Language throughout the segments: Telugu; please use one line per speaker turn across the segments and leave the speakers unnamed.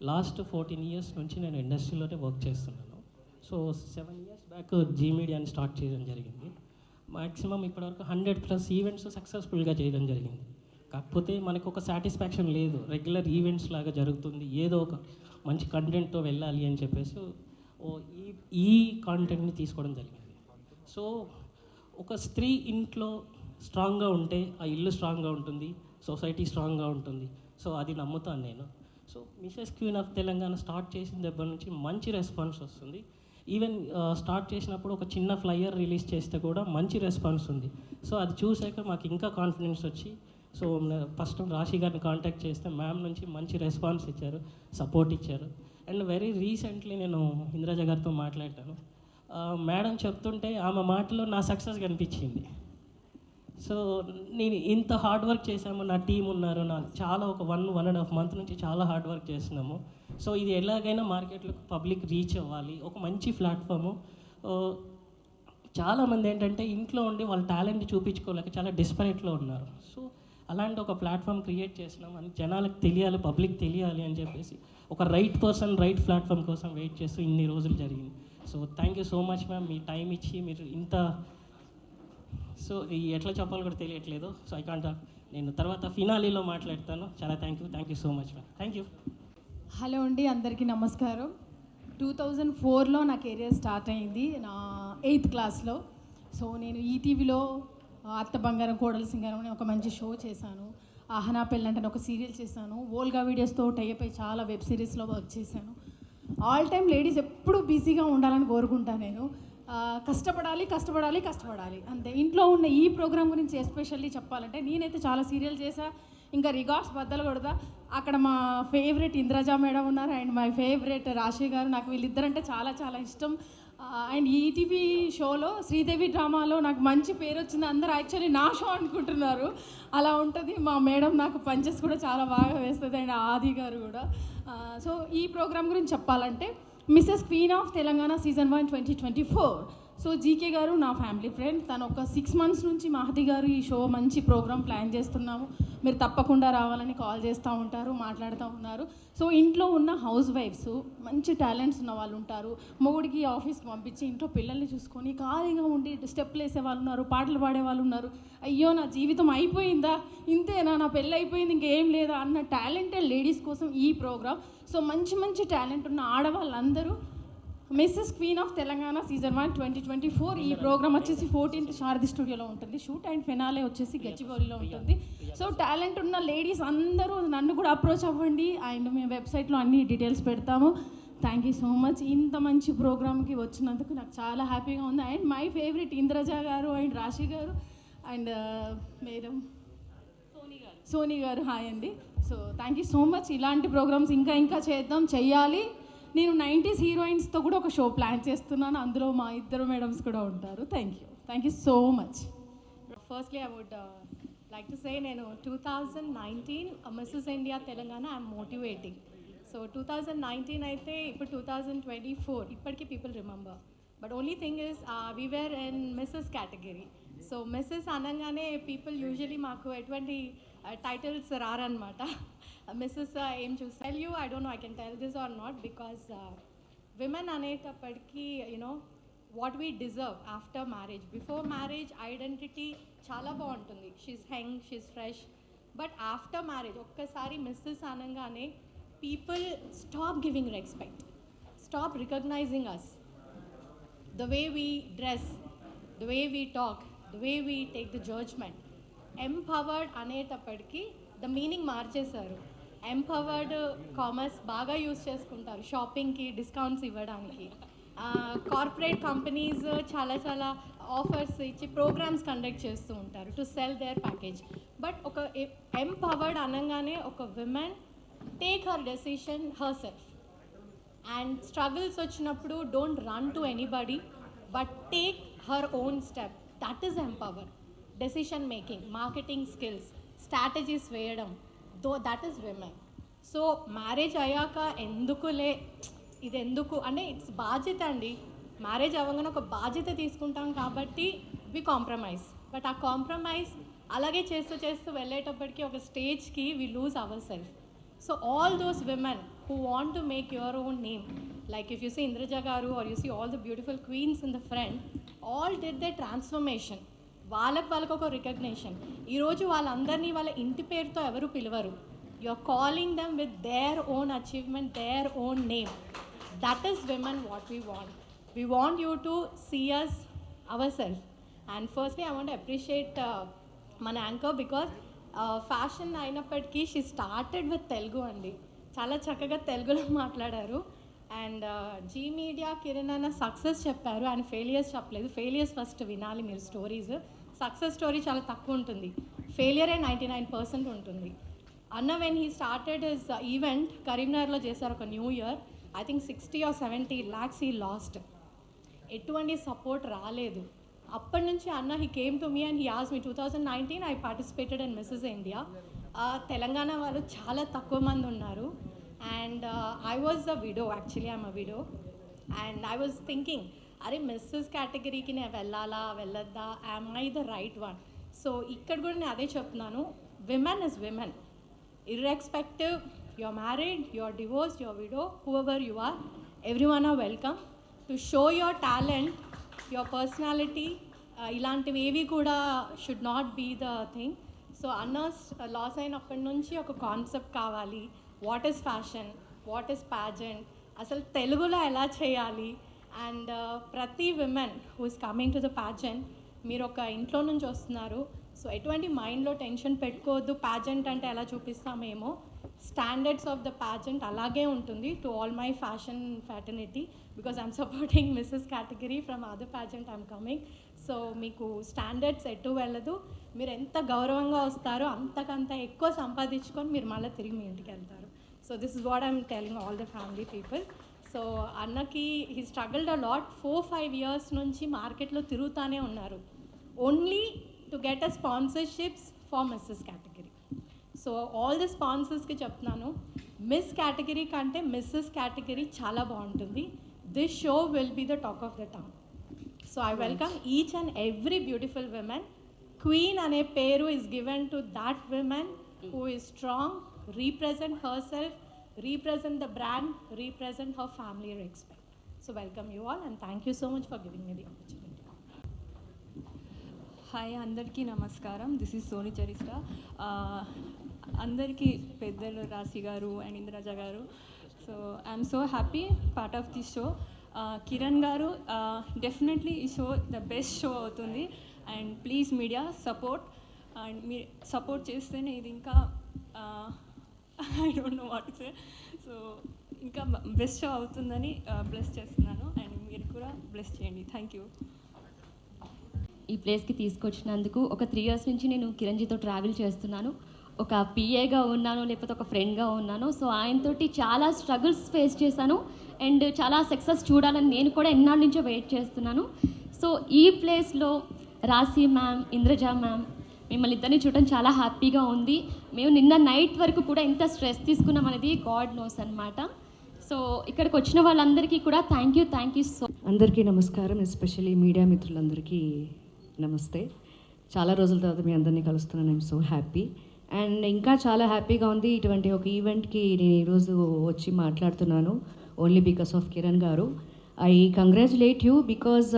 లాస్ట్ 14 ఇయర్స్ నుంచి నేను ఇండస్ట్రీలోనే వర్క్ చేస్తున్నాను. సో 7 ఇయర్స్ బ్యాక్ జీ మీడియాని స్టార్ట్ చేయడం జరిగింది. మ్యాక్సిమం ఇప్పటివరకు 100+ ఈవెంట్స్ సక్సెస్ఫుల్గా చేయడం జరిగింది. కాకపోతే మనకు ఒక సాటిస్ఫాక్షన్ లేదు, రెగ్యులర్ ఈవెంట్స్ లాగా జరుగుతుంది, ఏదో ఒక మంచి కంటెంట్తో వెళ్ళాలి అని చెప్పేసి ఈ కాంటెంట్ని తీసుకోవడం జరిగింది. సో ఒక స్త్రీ ఇంట్లో స్ట్రాంగ్గా ఉంటే ఆ ఇల్లు స్ట్రాంగ్గా ఉంటుంది, సొసైటీ స్ట్రాంగ్గా ఉంటుంది. సో అది నమ్ముతాను నేను. So Mrs queen of Telangana start చేసిన దగ్గర నుంచి మంచి రెస్పాన్స్ వస్తుంది. ఈవెన్ స్టార్ట్ చేసినప్పుడు ఒక చిన్న ఫ్లైయర్ రిలీజ్ చేస్తే కూడా మంచి రెస్పాన్స్ ఉంది. సో అది చూసాక మాకు ఇంకా కాన్ఫిడెన్స్ వచ్చి సో ఫస్ట్ రాశి గారిని కాంటాక్ట్ చేస్తే మ్యామ్ నుంచి మంచి రెస్పాన్స్ ఇచ్చారు, సపోర్ట్ ఇచ్చారు. అండ్ వెరీ రీసెంట్లీ నేను ఇంద్రజ గారితో మాట్లాడాను. మేడం చెప్తుంటే ఆమె మాటలో నా సక్సెస్ కనిపించింది. సో నేను ఇంత హార్డ్ వర్క్ చేశాము, నా టీం ఉన్నారు, నా చాలా ఒక 1.5 month నుంచి చాలా హార్డ్ వర్క్ చేస్తున్నాము. సో ఇది ఎలాగైనా మార్కెట్లో పబ్లిక్ రీచ్ అవ్వాలి, ఒక మంచి ప్లాట్ఫాము. చాలామంది ఏంటంటే ఇంట్లో ఉండి వాళ్ళ టాలెంట్ చూపించుకోలేక చాలా డిస్పరేట్లో ఉన్నారు. సో అలాంటి ఒక ప్లాట్ఫామ్ క్రియేట్ చేసినాం అని జనాలకు తెలియాలి, పబ్లిక్ తెలియాలి అని చెప్పేసి ఒక రైట్ పర్సన్ రైట్ ప్లాట్ఫామ్ కోసం వెయిట్ చేస్తూ ఇన్ని రోజులు జరిగింది. So thank you so much ma'am, me time ఇచ్చి మీరు ఇంత సో ఎట్లా చెప్పాలో కూడా తెలియట్లేదు. సో ఐ కాంట్ నేను తర్వాత ఫినాలీలో మాట్లాడతాను. చాలా thank you so much ma'am. Thank you.
Hello అండి, అందరికీ నమస్కారం. 2004లో నా కెరియర్ స్టార్ట్ అయింది, నా 8th క్లాస్లో. సో నేను ఈటీవీలో అత్త బంగారం కోడల సింగారం అని ఒక మంచి షో చేశాను. ఆహనా పెళ్ళంటే ఒక సీరియల్ చేశాను. వోల్గా వీడియోస్తో టైప్ అయి చాలా వెబ్ సిరీస్లో వర్క్ చేశాను. ఆల్ టైమ్ లేడీస్ ఎప్పుడూ బిజీగా ఉండాలని కోరుకుంటాను నేను. కష్టపడాలి అంతే. ఇంట్లో ఉన్న ఈ ప్రోగ్రామ్ గురించి ఎస్పెషల్లీ చెప్పాలంటే నేనైతే చాలా సీరియల్ చేశా, ఇంకా రికార్డ్స్ బద్దలు కొడతా. అక్కడ మా ఫేవరెట్ ఇంద్రజా మేడం ఉన్నారు అండ్ మై ఫేవరెట్ రాశి గారు. నాకు వీళ్ళిద్దరంటే చాలా చాలా ఇష్టం. అండ్ ఈటీవీ షోలో శ్రీదేవి డ్రామాలో నాకు మంచి పేరు వచ్చింది. అందరూ యాక్చువల్లీ నా షో అనుకుంటున్నారు, అలా ఉంటుంది. మా మేడం నాకు పంచెస్ కూడా చాలా బాగా వేస్తుంది అండ్ ఆది గారు కూడా. సో ఈ ప్రోగ్రామ్ గురించి చెప్పాలంటే Mrs queen of Telangana season 1 2024. So GK గారు నా ఫ్యామిలీ ఫ్రెండ్. తను ఒక 6 months నుంచి మహతి గారు ఈ షో మంచి ప్రోగ్రామ్ ప్లాన్ చేస్తున్నాము, మీరు తప్పకుండా రావాలని కాల్ చేస్తూ ఉంటారు, మాట్లాడుతూ ఉన్నారు. సో ఇంట్లో ఉన్న హౌస్ వైఫ్స్ మంచి టాలెంట్స్ ఉన్న వాళ్ళు ఉంటారు. మొగుడికి ఆఫీస్కి పంపించి ఇంట్లో పిల్లల్ని చూసుకొని ఖాళీగా ఉండి స్టెప్లు వేసే వాళ్ళు ఉన్నారు, పాటలు పాడే వాళ్ళు ఉన్నారు. అయ్యో నా జీవితం అయిపోయిందా, ఇంతేనా, నా పెళ్ళి అయిపోయింది, ఇంకేం లేదా అన్న టాలెంటెడ్ లేడీస్ కోసం ఈ ప్రోగ్రామ్. సో మంచి టాలెంట్ ఉన్న ఆడవాళ్ళందరూ Mrs queen of Telangana season 1 2024. ఈ ప్రోగ్రామ్ వచ్చేసి 14th శారది స్టూడియోలో ఉంటుంది షూట్, అండ్ ఫినాలే వచ్చేసి గచ్చిబౌలిలో ఉంటుంది. సో టాలెంట్ ఉన్న లేడీస్ అందరూ నన్ను కూడా అప్రోచ్ అవ్వండి, అండ్ మేము వెబ్సైట్లో అన్ని డీటెయిల్స్ పెడతాము. Thank you so much. ఇంత మంచి ప్రోగ్రామ్కి వచ్చినందుకు నాకు చాలా హ్యాపీగా ఉంది. అండ్ మై ఫేవరెట్ ఇంద్రజ గారు అండ్ రాశి గారు అండ్ మేడం సోనీ గారు, హాయ్ అండి. So thank you so much. ఇలాంటి ప్రోగ్రామ్స్ ఇంకా చెయ్యాలి. నేను 90s హీరోయిన్స్తో కూడా ఒక షో ప్లాన్ చేస్తున్నాను, అందులో మా ఇద్దరు మేడమ్స్ కూడా ఉంటారు. Thank you so much.
Firstly I would like to say నేను 2019 Mrs India Telangana I'm motivating. So 2019 అయితే ఇప్పుడు 2024 ఇప్పటికీ people remember. But only thing is we were in Mrs category. So Mrs అనగానే పీపుల్ యూజువలీ మాకు ఎటువంటి టైటిల్స్ రారనమాట. మిస్సెస్ ఏం చూసి tell you, I don't know I can tell this or not, because women అనేటప్పటికీ you know what we deserve after marriage. Before marriage identity చాలా బాగుంటుంది, she's young, she's fresh. But after marriage ఒక్కసారి మిస్సెస్ అనగానే people stop giving respect, stop recognizing us, the way we dress, the way we talk, the way we take the judgement. Empowered అనేటప్పటికీ ద మీనింగ్ మార్చేశారు. ఎంపవర్డ్ కామర్స్ బాగా యూస్ చేసుకుంటారు షాపింగ్కి, డిస్కౌంట్స్ ఇవ్వడానికి. కార్పొరేట్ కంపెనీస్ చాలా ఆఫర్స్ ఇచ్చి ప్రోగ్రామ్స్ కండక్ట్ చేస్తూ ఉంటారు to sell their package. But ఒక ఎంపవర్డ్ అనగానే ఒక women take her decision her self, and struggles వచ్చినప్పుడు don't run to anybody but take her own step. That is empowered. Decision making, marketing skills, strategies వేయడం, that is women. So marriage అయ్యాక ఇది ఎందుకు అంటే ఇట్స్ బాధ్యత అండి. మ్యారేజ్ అవ్వగానే ఒక బాధ్యత తీసుకుంటాం కాబట్టి వి కాంప్రమైజ్. బట్ ఆ కాంప్రమైజ్ అలాగే చేస్తూ వెళ్ళేటప్పటికి ఒక స్టేజ్కి we lose our self. So all those women who want to make your own name. Like if you see Indraja Garu or you see all the beautiful queens in the front, all did their transformation. వాళ్ళకు ఒక రికగ్నేషన్. ఈరోజు వాళ్ళందరినీ వాళ్ళ ఇంటి పేరుతో ఎవరు పిలవరు. You are calling them with their own achievement, their own name. That is women what we want. We want you to see us our self. And firstly I want appreciate మన యాంకర్ బికాస్ ఫ్యాషన్ అయినప్పటికీ షీ స్టార్టెడ్ విత్ తెలుగు అండి. చాలా చక్కగా తెలుగులో మాట్లాడారు. అండ్ జీ మీడియా కిరణ్ అన్న సక్సెస్ చెప్పారు, అండ్ ఫెయిలియర్స్ చెప్పలేదు. ఫెయిలియర్స్ ఫస్ట్ వినాలి మీరు స్టోరీస్. సక్సెస్ స్టోరీ చాలా తక్కువ ఉంటుంది, ఫెయిలియరే 99% ఉంటుంది. అన్న when he started his event కరీంనగర్లో చేశారు ఒక new year. I think 60 or 70 lakhs he lost. ఎటువంటి సపోర్ట్ రాలేదు. అప్పటి నుంచి అన్న he came to me and he asked me 2019 I participated in missus India. Telangana వాళ్ళు చాలా తక్కువ మంది ఉన్నారు. And I was a widow, actually I'm a widow. And I was thinking, అరే మిస్సెస్ కేటగిరీకి నేను వెళ్ళాలా వెళ్ళొద్దా, am I the right one? So ఇక్కడ కూడా నేను అదే చెప్తున్నాను, women is women. Irrespective you are married, you are divorced, you are widow, whoever you are, everyone are welcome to show your talent, your personality. ఇలాంటివి ఏవి కూడా should not be the thing. So అన్నర్స్ లాస్ అయినప్పటి నుంచి ఒక కాన్సెప్ట్ కావాలి. What is fashion, what is pageant, అసలు తెలుగులో ఎలా చేయాలి. అండ్ ప్రతి women who is coming to the pageant, మీరు ఒక ఇంట్లో నుంచి వస్తున్నారు. సో ఎటువంటి మైండ్లో టెన్షన్ పెట్టుకోవద్దు. ప్యాజెంట్ అంటే ఎలా చూపిస్తామేమో, స్టాండర్డ్స్ ఆఫ్ ద ప్యాజెంట్ అలాగే ఉంటుంది. To all my fashion fraternity, because I'm supporting Mrs category from other pageant I'm coming. So మీకు స్టాండర్డ్స్ ఎటు వెళ్ళదు. మీరు ఎంత గౌరవంగా వస్తారో అంతకంత ఎక్కువ సంపాదించుకొని మీరు మళ్ళీ తిరిగి మీ ఇంటికి వెళ్తారు. So this is what I'm telling all the family people. So అన్నకి he struggled a lot. 4-5 years నుంచి మార్కెట్లో తిరుగుతూనే ఉన్నారు, only to get a sponsorships for Mrs category. So all the స్పాన్సర్స్కి చెప్తున్నాను, మిస్ కేటగిరీ కంటే మిస్సెస్ కేటగిరీ చాలా బాగుంటుంది. This show will be the talk of the town. So I welcome each and every beautiful women. Queen అనే పేరు is given to that women who is strong, represent herself, represent the brand, represent her family respect. So welcome you all and thank you so much for giving me the opportunity.
Hi, అందరికీ నమస్కారం. This is Soni Charishta. అందరికీ పెద్దలు రాశి గారు అండ్ ఇంద్రజ గారు. So I'm so happy part of this show. Kiran గారు, డెఫినెట్లీ ఈ షో ద బెస్ట్ షో అవుతుంది. And please media support, and మీరు సపోర్ట్ చేస్తేనే ఇది ఇంకా I don't know what to say. So ఇంకా బెస్ట్ షో అవుతుందని బ్లెస్ చేస్తున్నాను, అండ్ మీరు కూడా బ్లెస్ చేయండి. Thank you.
ఈ ప్లేస్కి తీసుకొచ్చినందుకు. ఒక 3 years నుంచి నేను కిరణ్జీతో ట్రావెల్ చేస్తున్నాను. ఒక పిఏగా ఉన్నాను, లేకపోతే ఒక ఫ్రెండ్గా ఉన్నాను. సో ఆయనతోటి చాలా స్ట్రగుల్స్ ఫేస్ చేశాను అండ్ చాలా సక్సెస్ చూడాలని నేను కూడా ఎన్నాళ్ళ నుంచో వెయిట్ చేస్తున్నాను. సో ఈ ప్లేస్లో రాశి మ్యామ్, ఇంద్రజ మ్యామ్, మిమ్మల్ని ఇద్దరిని చూడటం చాలా హ్యాపీగా ఉంది. మేము నిన్న నైట్ వరకు కూడా ఎంత స్ట్రెస్ తీసుకున్నాం అనేది గాడ్ నోస్ అనమాట. సో ఇక్కడికి వచ్చిన వాళ్ళందరికీ కూడా థ్యాంక్ యూ సో.
అందరికీ నమస్కారం, ఎస్పెషల్లీ మీడియా మిత్రులందరికీ నమస్తే. చాలా రోజుల తర్వాత మీ అందరినీ కలుస్తున్నాను. ఐఎమ్ సో హ్యాపీ అండ్ ఇంకా చాలా హ్యాపీగా ఉంది. ఇటువంటి ఒక ఈవెంట్కి నేను ఈరోజు వచ్చి మాట్లాడుతున్నాను ఓన్లీ బికాస్ ఆఫ్ కిరణ్ గారు. ఐ కంగ్రాచులేట్ యూ బికాజ్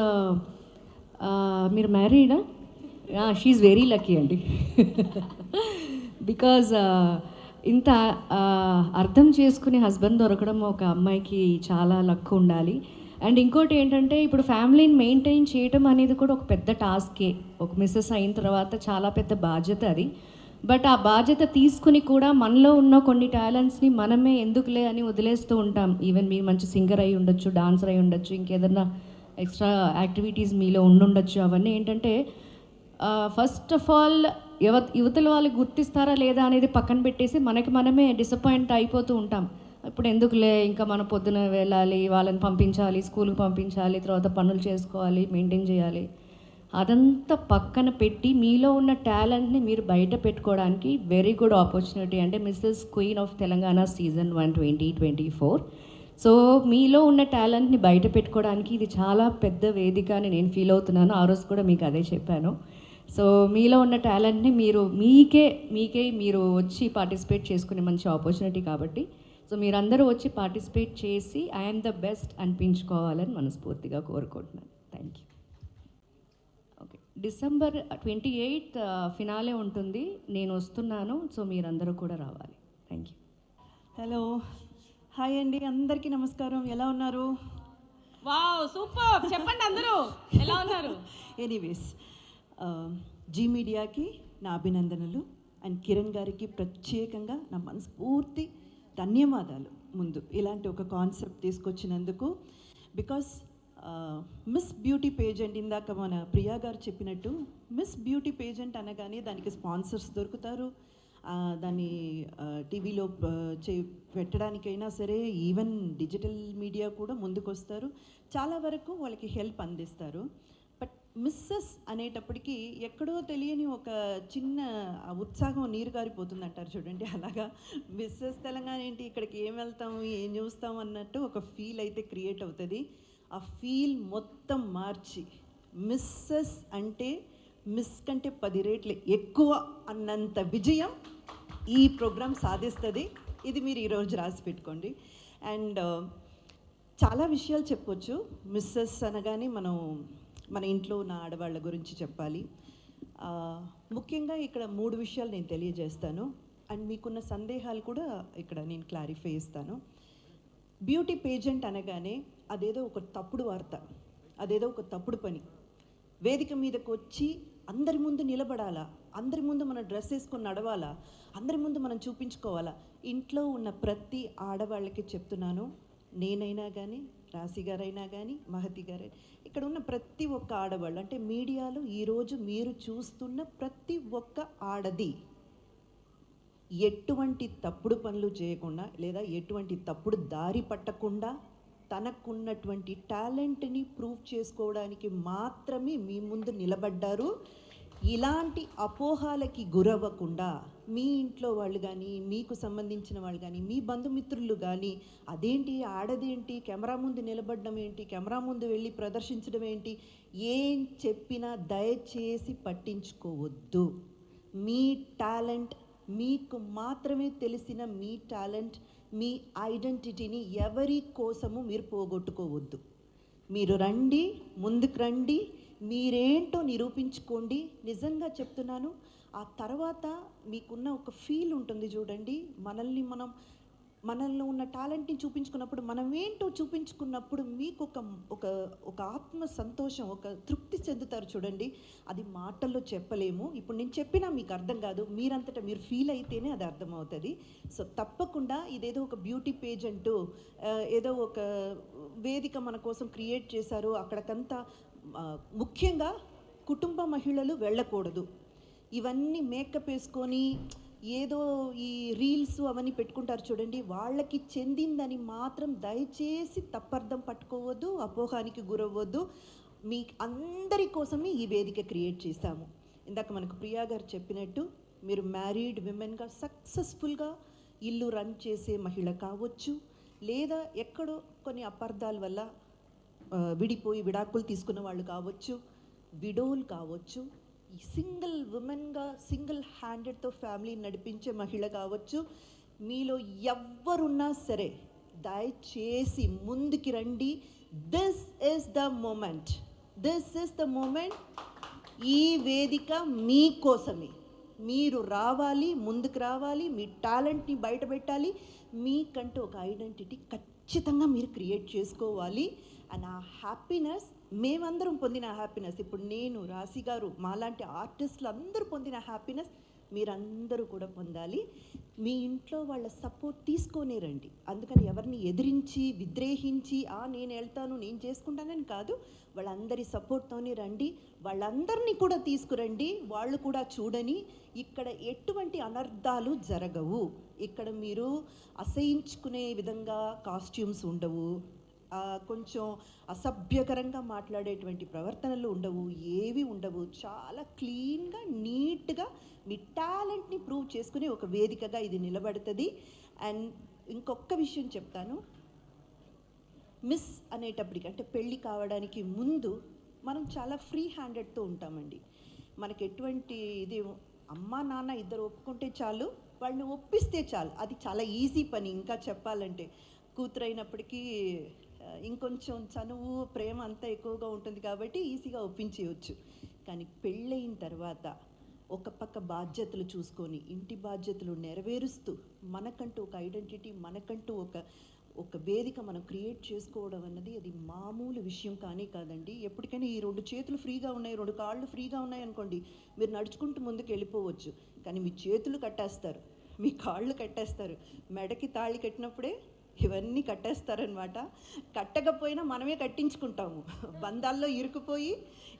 మీరు మ్యారీడా? షీఈ్ వెరీ లక్కీ అండి. బికాజ్ ఇంత అర్థం చేసుకునే హస్బెండ్ దొరకడం ఒక అమ్మాయికి చాలా లక్ ఉండాలి. అండ్ ఇంకోటి ఏంటంటే, ఇప్పుడు ఫ్యామిలీని మెయింటైన్ చేయటం అనేది కూడా ఒక పెద్ద టాస్కే. ఒక మిస్సెస్ అయిన తర్వాత చాలా పెద్ద బాధ్యత అది. బట్ ఆ బాధ్యత తీసుకుని కూడా మనలో ఉన్న కొన్ని టాలెంట్స్ని మనమే ఎందుకులే అని వదిలేస్తూ ఉంటాం. ఈవెన్ మీరు మంచి సింగర్ అయి ఉండొచ్చు, డాన్సర్ అయి ఉండొచ్చు, ఇంకేదన్నా ఎక్స్ట్రా యాక్టివిటీస్ మీలో ఉండుండొచ్చు. అవన్నీ ఏంటంటే ఫస్ట్ ఆఫ్ ఆల్ యువతల వాళ్ళు గుర్తిస్తారా లేదా అనేది పక్కన పెట్టేసి మనమే డిసప్పాయింట్ అయిపోతూ ఉంటాం. ఇప్పుడు ఎందుకులే, ఇంకా మన పొద్దున వెళ్ళాలి, వాళ్ళని పంపించాలి, స్కూల్కి పంపించాలి, తర్వాత పనులు చేసుకోవాలి, మెయింటైన్ చేయాలి. అదంతా పక్కన పెట్టి మీలో ఉన్న టాలెంట్ని మీరు బయట పెట్టుకోవడానికి వెరీ గుడ్ ఆపర్చునిటీ. అంటే Mrs queen of Telangana season 1 2024. So మీలో ఉన్న టాలెంట్ని బయట పెట్టుకోవడానికి ఇది చాలా పెద్ద వేదిక అని నేను ఫీల్ అవుతున్నాను. ఆ రోజు కూడా మీకు అదే చెప్పాను. సో మీలో ఉన్న టాలెంట్ని మీకే మీరు వచ్చి పార్టిసిపేట్ చేసుకునే మంచి ఆపర్చునిటీ కాబట్టి, సో సో మీరందరూ వచ్చి పార్టిసిపేట్ చేసి ఐఎమ్ ద బెస్ట్ అనిపించుకోవాలని మనస్ఫూర్తిగా కోరుకుంటున్నాను. Thank you. Okay, December 28 finale ఉంటుంది. నేను వస్తున్నాను, సో మీరందరూ కూడా రావాలి. Thank you.
హలో, హాయ్ అండి, అందరికీ నమస్కారం. ఎలా ఉన్నారు?
Wow, super. చెప్పండి అందరూ ఎలా ఉన్నారు?
ఎనీవేస్, జీ మీడియాకి నా అభినందనలు అండ్ కిరణ్ గారికి ప్రత్యేకంగా నా మనస్ఫూర్తి ధన్యవాదాలు. ముందు ఇలాంటి ఒక కాన్సెప్ట్ తీసుకొచ్చినందుకు. బికాస్ మిస్ బ్యూటీ పేజెంట్, ఇందాక మన ప్రియా గారు చెప్పినట్టు, మిస్ బ్యూటీ పేజెంట్ అనగానే దానికి స్పాన్సర్స్ దొరుకుతారు, దాన్ని టీవీలో పెట్టడానికైనా సరే, ఈవెన్ డిజిటల్ మీడియా కూడా ముందుకొస్తారు, చాలా వరకు వాళ్ళకి హెల్ప్ అందిస్తారు. బట్ మిస్సెస్ అనేటప్పటికీ ఎక్కడో తెలియని ఒక చిన్న ఉత్సాహం నీరు గారిపోతుంది అంటారు చూడండి, అలాగా మిస్సెస్ తెలంగాణ ఏంటి, ఇక్కడికి ఏం వెళ్తాము, ఏం చూస్తాం అన్నట్టు ఒక ఫీల్ అయితే క్రియేట్ అవుతుంది. ఆ ఫీల్ మొత్తం మార్చి మిస్సెస్ అంటే మిస్ కంటే 10 రెట్లు ఎక్కువ అన్నంత విజయం ఈ ప్రోగ్రాం సాధిస్తుంది. ఇది మీరు ఈరోజు రాసి పెట్టుకోండి. అండ్ చాలా విషయాలు చెప్పొచ్చు. మిస్సెస్ అనగానే మన ఇంట్లో ఉన్న ఆడవాళ్ళ గురించి చెప్పాలి. ముఖ్యంగా ఇక్కడ 3 విషయాలు నేను తెలియజేస్తాను అండ్ మీకున్న సందేహాలు కూడా ఇక్కడ నేను క్లారిఫై చేస్తాను. బ్యూటీ పేజెంట్ అనగానే అదేదో ఒక తప్పుడు వార్త, అదేదో ఒక తప్పుడు పని. వేదిక మీదకి వచ్చి అందరి ముందు నిలబడాలా, అందరి ముందు మనం డ్రెస్ వేసుకొని నడవాలా, అందరి ముందు మనం చూపించుకోవాలా. ఇంట్లో ఉన్న ప్రతి ఆడవాళ్ళకి చెప్తున్నాను, నేనైనా కానీ, రాశి గారైనా కానీ, మహతి గారైనా, ఇక్కడ ఉన్న ప్రతి ఒక్క ఆడవాళ్ళు, అంటే మీడియాలో ఈరోజు మీరు చూస్తున్న ప్రతి ఒక్క ఆడది ఎటువంటి తప్పుడు పనులు చేయకుండా లేదా ఎటువంటి తప్పుడు దారి పట్టకుండా తనకున్నటువంటి టాలెంట్ని ప్రూవ్ చేసుకోవడానికి మాత్రమే మీ ముందు నిలబడ్డారు. ఇలాంటి అపోహాలకి గురవ్వకుండా మీ ఇంట్లో వాళ్ళు కానీ, మీకు సంబంధించిన వాళ్ళు కానీ, మీ బంధుమిత్రులు కానీ, అదేంటి ఆడదేంటి, కెమెరా ముందు నిలబడడం ఏంటి, కెమెరా ముందు వెళ్ళి ప్రదర్శించడం ఏంటి, ఏం చెప్పినా దయచేసి పట్టించుకోవద్దు. మీ టాలెంట్, మీకు మాత్రమే తెలిసిన మీ టాలెంట్, మీ ఐడెంటిటీని ఎవరి కోసము మీరు పోగొట్టుకోవద్దు. మీరు రండి, ముందుకు రండి, మీరేంటో నిరూపించుకోండి. నిజంగా చెప్తున్నాను, ఆ తర్వాత మీకున్న ఒక ఫీల్ ఉంటుంది చూడండి, మనల్లో ఉన్న టాలెంట్ని చూపించుకున్నప్పుడు, మనం ఏంటో చూపించుకున్నప్పుడు మీకు ఒక ఆత్మ సంతోషం, ఒక తృప్తి చెందుతారు చూడండి, అది మాటల్లో చెప్పలేము. ఇప్పుడు నేను చెప్పినా మీకు అర్థం కాదు, మీరంతటా మీరు ఫీల్ అయితేనే అది అర్థమవుతుంది. సో తప్పకుండా ఇదేదో ఒక బ్యూటీ పేజ్ అంటూ ఏదో ఒక వేదిక మన కోసం క్రియేట్ చేశారు, అక్కడికంతా ముఖ్యంగా కుటుంబ మహిళలు వెళ్ళకూడదు. ఇవన్నీ మేకప్ వేసుకొని ఏదో ఈ రీల్స్ అవన్నీ పెట్టుకుంటారు చూడండి, వాళ్ళకి చెందిందని మాత్రం దయచేసి తప్పర్థం పట్టుకోవద్దు, అపోహానికి గురవ్వద్దు. మీ అందరి కోసమే ఈ వేదిక క్రియేట్ చేశాము. ఇందాక మనకు ప్రియా గారు చెప్పినట్టు, మీరు మ్యారీడ్ విమెన్గా సక్సెస్ఫుల్గా ఇల్లు రన్ చేసే మహిళ కావచ్చు, లేదా ఎక్కడో కొన్ని అపార్థాల వల్ల విడిపోయి విడాకులు తీసుకున్న వాళ్ళు కావచ్చు, విడోలు కావచ్చు, సింగిల్ ఉమెన్గా సింగిల్ హ్యాండెడ్తో ఫ్యామిలీ నడిపించే మహిళ కావచ్చు, మీలో ఎవ్వరున్నా సరే దయచేసి ముందుకి రండి. This is the moment, this is the moment. ఈ వేదిక మీకోసమే. మీరు రావాలి, ముందుకు రావాలి, మీ టాలెంట్ని బయట పెట్టాలి, మీకంటూ ఒక ఐడెంటిటీ ఖచ్చితంగా మీరు క్రియేట్ చేసుకోవాలి. అండ్ ఆ హ్యాపీనెస్, మేమందరం పొందిన హ్యాపీనెస్, ఇప్పుడు నేను, రాశి గారు, మాలాంటి ఆర్టిస్టులు అందరూ పొందిన హ్యాపీనెస్ మీరందరూ కూడా పొందాలి. మీ ఇంట్లో వాళ్ళ సపోర్ట్ తీసుకొనే రండి. అందుకని ఎవరిని ఎదిరించి విద్రేహించి నేను వెళ్తాను, నేను చేసుకుంటానని కాదు, వాళ్ళందరి సపోర్ట్తోనే రండి. వాళ్ళందరినీ కూడా తీసుకురండి, వాళ్ళు కూడా చూడని. ఇక్కడ ఎటువంటి అనర్థాలు జరగవు. ఇక్కడ మీరు అసహించుకునే విధంగా కాస్ట్యూమ్స్ ఉండవు, కొంచెం అసభ్యకరంగా మాట్లాడేటువంటి ప్రవర్తనలు ఉండవు, ఏవి ఉండవు. చాలా క్లీన్గా, నీట్గా మీ టాలెంట్ని ప్రూవ్ చేసుకునే ఒక వేదికగా ఇది నిలబడుతుంది. అండ్ ఇంకొక విషయం చెప్తాను, మిస్ అనేటప్పటికి, అంటే పెళ్ళి కావడానికి ముందు మనం చాలా ఫ్రీ హ్యాండెడ్తో ఉంటామండి. మనకి ఎటువంటి ఇది, అమ్మ నాన్న ఇద్దరు ఒప్పుకుంటే చాలు వాళ్ళని ఒప్పిస్తే చాలు. అది చాలా ఈజీ పని. ఇంకా చెప్పాలంటే కూతురైనప్పటికీ ఇంకొంచెం చనువు ప్రేమ అంతా ఎక్కువగా ఉంటుంది కాబట్టి ఈజీగా ఒప్పించేయచ్చు. కానీ పెళ్ళయిన తర్వాత ఒక పక్క బాధ్యతలు చూసుకొని ఇంటి బాధ్యతలు నెరవేరుస్తూ మనకంటూ ఒక ఐడెంటిటీ, మనకంటూ ఒక వేదిక మనం క్రియేట్ చేసుకోవడం అన్నది అది మామూలు విషయం కానీ కాదండి. ఎప్పటికైనా ఈ 2 చేతులు ఫ్రీగా ఉన్నాయి, 2 కాళ్ళు ఫ్రీగా ఉన్నాయి అనుకోండి, మీరు నడుచుకుంటూ ముందుకు వెళ్ళిపోవచ్చు. కానీ మీ చేతులు కట్టేస్తారు, మీ కాళ్ళు కట్టేస్తారు, మెడకి తాళి కట్టినప్పుడే ఇవన్నీ కట్టేస్తారనమాట. కట్టకపోయినా మనమే కట్టించుకుంటాము. బంధాల్లో ఇరుకుపోయి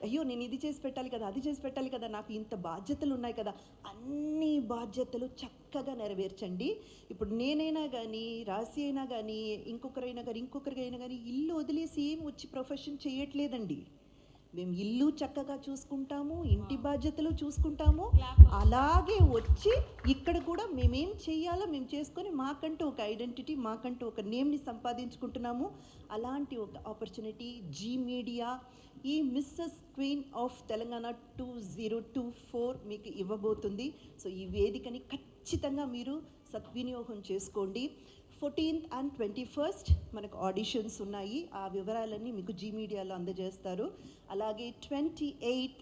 అయ్యో నేను ఇది చేసి పెట్టాలి కదా, అది చేసి పెట్టాలి కదా, నాకు ఇంత బాధ్యతలు ఉన్నాయి కదా, అన్ని బాధ్యతలు చక్కగా నెరవేర్చండి. ఇప్పుడు నేనైనా కానీ, రాశి అయినా కానీ, ఇంకొకరికైనా కానీ ఇల్లు వదిలేసి ఏం వచ్చి ప్రొఫెషన్ చేయట్లేదండి. మేము ఇల్లు చక్కగా చూసుకుంటాము, ఇంటి బాధ్యతలు చూసుకుంటాము, అలాగే వచ్చి ఇక్కడ కూడా మేమేం చేయాలో మేము చేసుకొని మాకంటూ ఒక ఐడెంటిటీ, మాకంటూ ఒక నేమ్ని సంపాదించుకుంటున్నాము. అలాంటి ఒక ఆపర్చునిటీ జీ మీడియా ఈ మిస్సెస్ క్వీన్ ఆఫ్ తెలంగాణ 2024 మీకు ఇవ్వబోతుంది. సో ఈ వేదికని ఖచ్చితంగా మీరు సద్వినియోగం చేసుకోండి. 14th and 21st మనకు ఆడిషన్స్ ఉన్నాయి. ఆ వివరాలన్నీ మీకు జీ మీడియాలో అందజేస్తారు. అలాగే 28th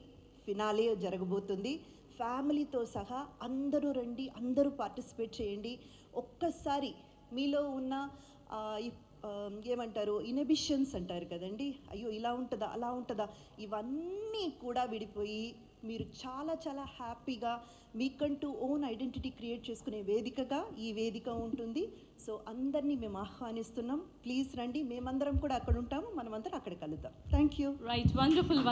ఫినాలే జరగబోతుంది. ఫ్యామిలీతో సహా అందరూ రండి, అందరూ పార్టిసిపేట్ చేయండి. ఒక్కసారి మీలో ఉన్న ఏమంటారు ఇన్హిబిషన్స్ అంటారు కదండి, అయ్యో ఇలా ఉంటుందా అలా ఉంటుందా, ఇవన్నీ కూడా విడిపోయి మీరు చాలా చాలా హ్యాపీగా మీకంటూ ఓన్ ఐడెంటిటీ క్రియేట్ చేసుకునే వేదికగా ఈ వేదిక ఉంటుంది. సో అందరినీ మేము ఆహ్వానిస్తున్నాం. ప్లీజ్ రండి, మేమందరం కూడా అక్కడ ఉంటాము, మనమందరం అక్కడ కలుద్దాం. Thank you.
Right, wonderful.